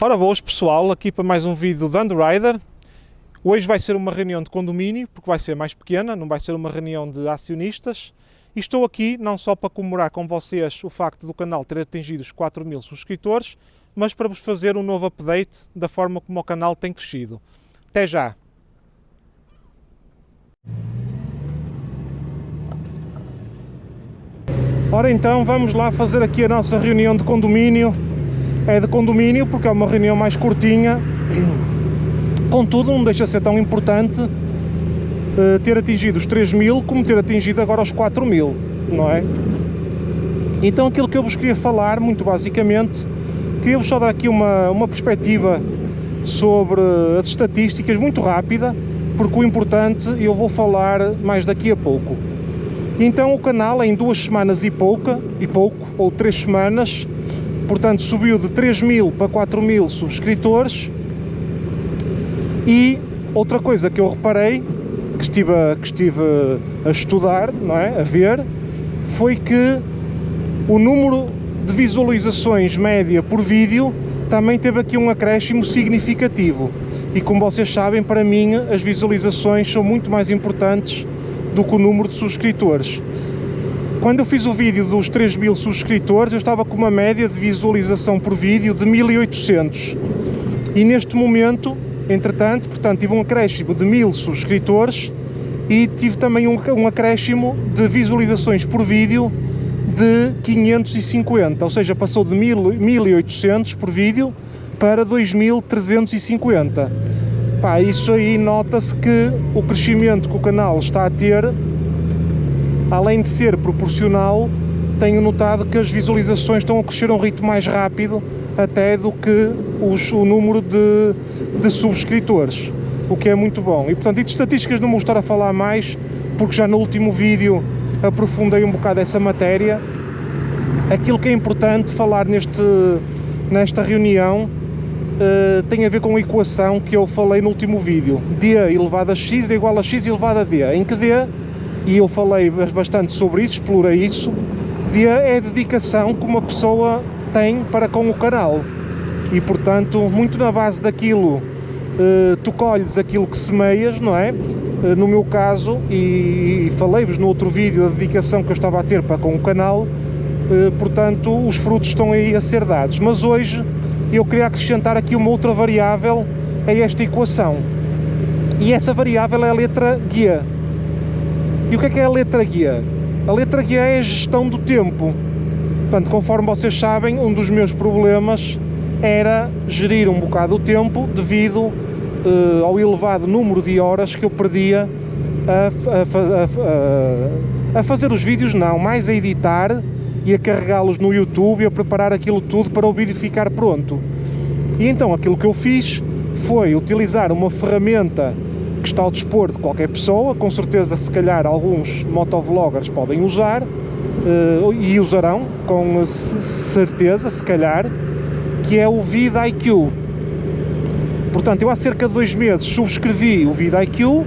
Ora boas pessoal, aqui para mais um vídeo do Underwriter. Hoje vai ser uma reunião de condomínio, porque vai ser mais pequena, não vai ser uma reunião de acionistas. E estou aqui não só para comemorar com vocês o facto do canal ter atingido os 4.000 subscritores, mas para vos fazer um novo update da forma como o canal tem crescido. Até já! Ora então, vamos lá fazer aqui a nossa reunião de condomínio. É de condomínio porque é uma reunião mais curtinha, contudo não deixa de ser tão importante ter atingido os 3.000 como ter atingido agora os 4.000, não é? Então aquilo que eu vos queria falar, muito basicamente, queria-vos só dar aqui uma perspectiva sobre as estatísticas, muito rápida, porque o importante eu vou falar mais daqui a pouco. Então o canal em 2 semanas e pouco, ou 3 semanas, portanto subiu de 3.000 para 4.000 subscritores. E outra coisa que eu reparei, que estive a estudar, não é? A ver, foi que o número de visualizações média por vídeo também teve aqui um acréscimo significativo. E como vocês sabem, para mim as visualizações são muito mais importantes do que o número de subscritores. Quando eu fiz o vídeo dos 3.000 subscritores, eu estava com uma média de visualização por vídeo de 1.800. E neste momento, entretanto, portanto, tive um acréscimo de 1.000 subscritores e tive também um acréscimo de visualizações por vídeo de 550, ou seja, passou de 1.800 por vídeo para 2.350. Pá, isso aí nota-se que o crescimento que o canal está a ter, além de ser proporcional, tenho notado que as visualizações estão a crescer a um ritmo mais rápido até do que o número de subscritores, o que é muito bom. E portanto, de estatísticas não vou estar a falar mais, porque já no último vídeo aprofundei um bocado essa matéria. Aquilo que é importante falar nesta reunião tem a ver com a equação que eu falei no último vídeo. D elevado a x é igual a x elevado a d, em que d, e eu falei bastante sobre isso, explorei isso, D é a dedicação que uma pessoa tem para com o canal. E portanto, muito na base daquilo, tu colhes aquilo que semeias, não é? No meu caso, e falei-vos no outro vídeo da dedicação que eu estava a ter para com o canal, portanto, os frutos estão aí a ser dados. Mas hoje eu queria acrescentar aqui uma outra variável a esta equação. E essa variável é a letra G. E o que é a letra G? A letra G é a gestão do tempo. Portanto, conforme vocês sabem, um dos meus problemas era gerir um bocado o tempo devido ao elevado número de horas que eu perdia a fazer os vídeos, não, mais a editar e a carregá-los no YouTube e a preparar aquilo tudo para o vídeo ficar pronto. E então aquilo que eu fiz foi utilizar uma ferramenta que está ao dispor de qualquer pessoa, com certeza se calhar alguns motovloggers podem usar e usarão com certeza, se calhar, que é o vidIQ. Portanto, eu há cerca de 2 meses subscrevi o vidIQ,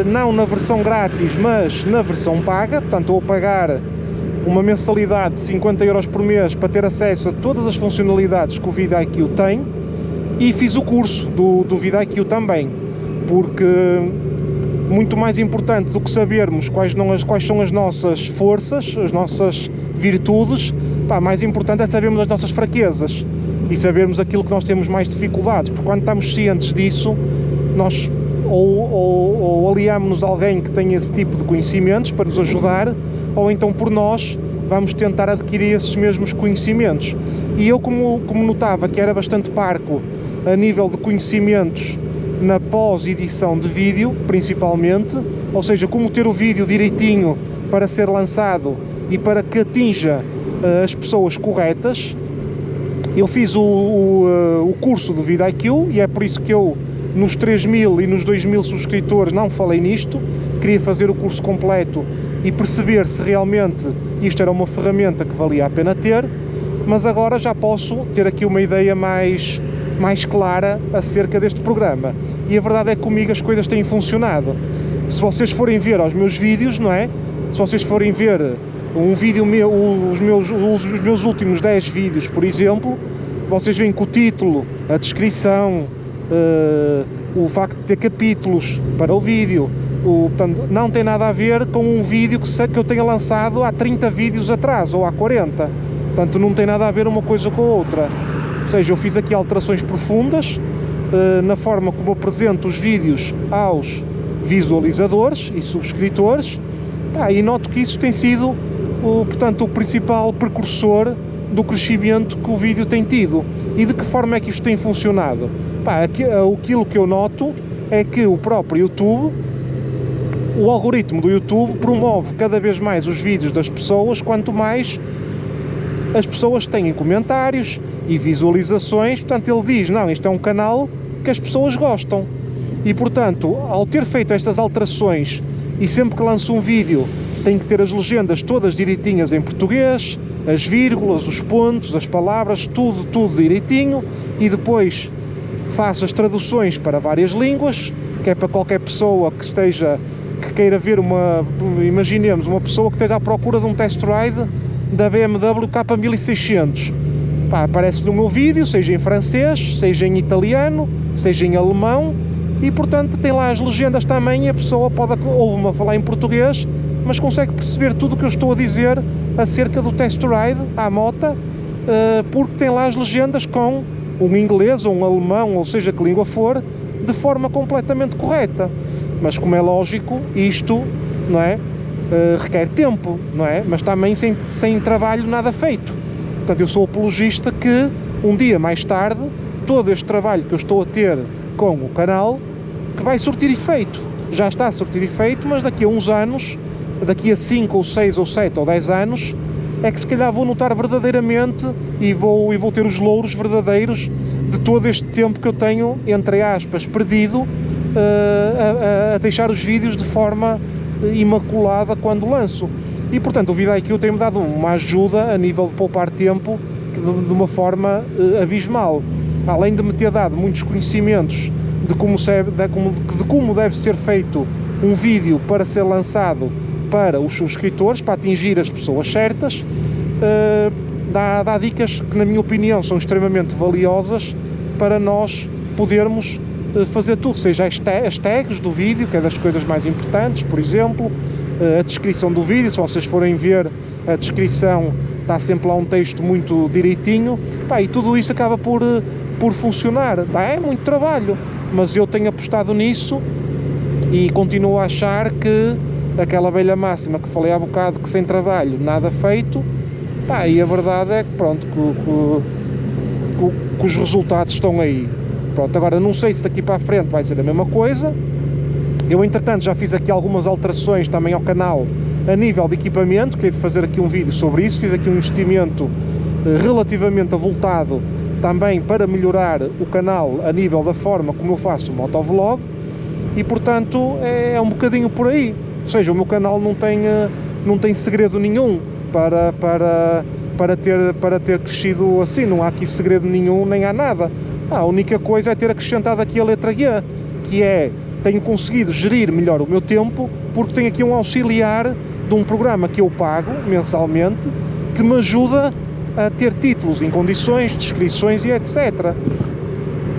não na versão grátis, mas na versão paga. Portanto, estou a pagar uma mensalidade de 50 € por mês para ter acesso a todas as funcionalidades que o vidIQ tem, e fiz o curso do vidIQ também, porque muito mais importante do que sabermos quais são as nossas forças, as nossas virtudes, mais importante é sabermos as nossas fraquezas e sabermos aquilo que nós temos mais dificuldades, porque quando estamos cientes disso, nós ou aliamos-nos a alguém que tenha esse tipo de conhecimentos para nos ajudar, ou então por nós vamos tentar adquirir esses mesmos conhecimentos. E eu, como notava que era bastante parco a nível de conhecimentos na pós-edição de vídeo, principalmente, ou seja, como ter o vídeo direitinho para ser lançado e para que atinja as pessoas corretas, eu fiz o curso do vidIQ, e é por isso que eu nos 3.000 e nos 2.000 subscritores não falei nisto. Queria fazer o curso completo e perceber se realmente isto era uma ferramenta que valia a pena ter, mas agora já posso ter aqui uma ideia mais clara acerca deste programa. E a verdade é que comigo as coisas têm funcionado. Se vocês forem ver aos meus vídeos, não é? Se vocês forem ver um vídeo meu, os meus últimos 10 vídeos, por exemplo, vocês veem que o título, a descrição, o facto de ter capítulos para o vídeo, portanto, não tem nada a ver com um vídeo que eu tenha lançado há 30 vídeos atrás, ou há 40. Portanto, não tem nada a ver uma coisa com a outra. Ou seja, eu fiz aqui alterações profundas na forma como apresento os vídeos aos visualizadores e subscritores, e noto que isso tem sido, portanto, o principal precursor do crescimento que o vídeo tem tido. E de que forma é que isto tem funcionado? Aquilo que eu noto é que o próprio YouTube, o algoritmo do YouTube, promove cada vez mais os vídeos das pessoas, quanto mais as pessoas têm comentários e visualizações. Portanto, ele diz, não, isto é um canal que as pessoas gostam. E, portanto, ao ter feito estas alterações, e sempre que lanço um vídeo tem que ter as legendas todas direitinhas em português, as vírgulas, os pontos, as palavras, tudo direitinho, e depois faço as traduções para várias línguas, que é para qualquer pessoa que queira ver imaginemos, uma pessoa que esteja à procura de um test ride da BMW K1600. Aparece no meu vídeo, seja em francês, seja em italiano, seja em alemão, e portanto tem lá as legendas também, e a pessoa ouve-me a falar em português, mas consegue perceber tudo o que eu estou a dizer acerca do test ride à moto, porque tem lá as legendas com um inglês ou um alemão, ou seja que língua for, de forma completamente correta. Mas, como é lógico, isto, não é, requer tempo, não é? Mas também sem trabalho nada feito. Portanto, eu sou apologista que um dia mais tarde todo este trabalho que eu estou a ter com o canal, que vai surtir efeito, já está a surtir efeito, mas daqui a uns anos, daqui a 5 ou 6 ou 7 ou 10 anos, é que se calhar vou notar verdadeiramente e vou ter os louros verdadeiros de todo este tempo que eu tenho, entre aspas, perdido a deixar os vídeos de forma imaculada quando lanço. E portanto o VidIQ tem-me dado uma ajuda a nível de poupar tempo de uma forma abismal, além de me ter dado muitos conhecimentos de como deve ser feito um vídeo para ser lançado para os subscritores, para atingir as pessoas certas. Dá dicas que, na minha opinião, são extremamente valiosas para nós podermos fazer tudo, seja as tags do vídeo, que é das coisas mais importantes, por exemplo, a descrição do vídeo. Se vocês forem ver a descrição, está sempre lá um texto muito direitinho, e tudo isso acaba por funcionar. É muito trabalho, mas eu tenho apostado nisso e continuo a achar que aquela velha máxima que falei há bocado, que sem trabalho nada feito, e a verdade é que pronto, que os resultados estão aí. Pronto, agora não sei se daqui para a frente vai ser a mesma coisa. Eu, entretanto, já fiz aqui algumas alterações também ao canal a nível de equipamento, que hei de fazer aqui um vídeo sobre isso. Fiz aqui um investimento relativamente avultado também para melhorar o canal a nível da forma como eu faço o motovlog, e portanto é um bocadinho por aí. Ou seja, o meu canal não tem segredo nenhum para ter crescido assim. Não há aqui segredo nenhum, nem há nada. A única coisa é ter acrescentado aqui a letra G, que é, tenho conseguido gerir melhor o meu tempo, porque tenho aqui um auxiliar de um programa que eu pago mensalmente, que me ajuda a ter títulos em condições, descrições e etc.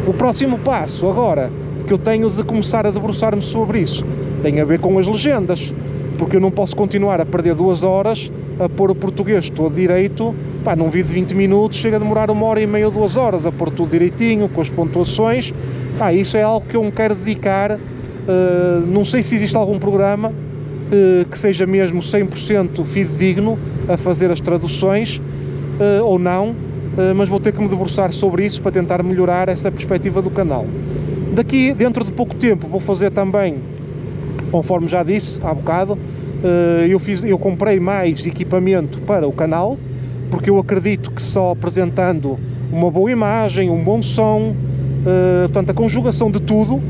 O próximo passo agora que eu tenho de começar a debruçar-me sobre isso tem a ver com as legendas, porque eu não posso continuar a perder 2 horas a pôr o português todo direito. Num vídeo de 20 minutos chega a demorar 1h30 ou 2 horas a pôr tudo direitinho, com as pontuações. Isso é algo que eu me quero dedicar. Não sei se existe algum programa que seja mesmo 100% fidedigno a fazer as traduções ou não, mas vou ter que me debruçar sobre isso para tentar melhorar essa perspectiva do canal. Dentro de pouco tempo, vou fazer também, conforme já disse há bocado, eu comprei mais equipamento para o canal, porque eu acredito que só apresentando uma boa imagem, um bom som, portanto a conjugação de tudo,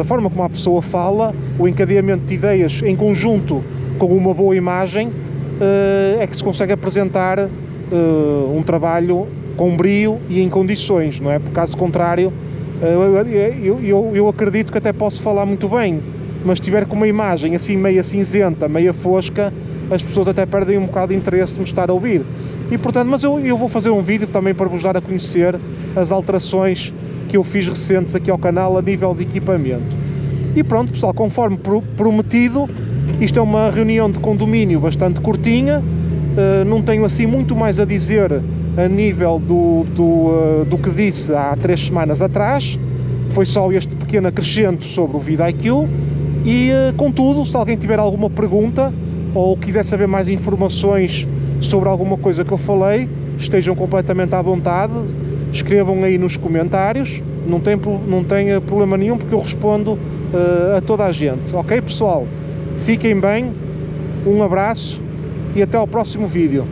a forma como a pessoa fala, o encadeamento de ideias em conjunto com uma boa imagem, é que se consegue apresentar um trabalho com brio e em condições, não é? Por caso contrário, eu acredito que até posso falar muito bem, mas se tiver com uma imagem assim meia cinzenta, meia fosca, as pessoas até perdem um bocado de interesse de me estar a ouvir. E portanto, mas eu vou fazer um vídeo também para vos dar a conhecer as alterações que eu fiz recentes aqui ao canal a nível de equipamento. E pronto, pessoal, conforme prometido, isto é uma reunião de condomínio bastante curtinha, não tenho assim muito mais a dizer a nível do que disse há 3 semanas atrás. Foi só este pequeno acrescento sobre o vidIQ e, contudo, se alguém tiver alguma pergunta ou quiser saber mais informações sobre alguma coisa que eu falei, estejam completamente à vontade, escrevam aí nos comentários, não tem problema nenhum, porque eu respondo a toda a gente. Ok, pessoal? Fiquem bem, um abraço e até ao próximo vídeo.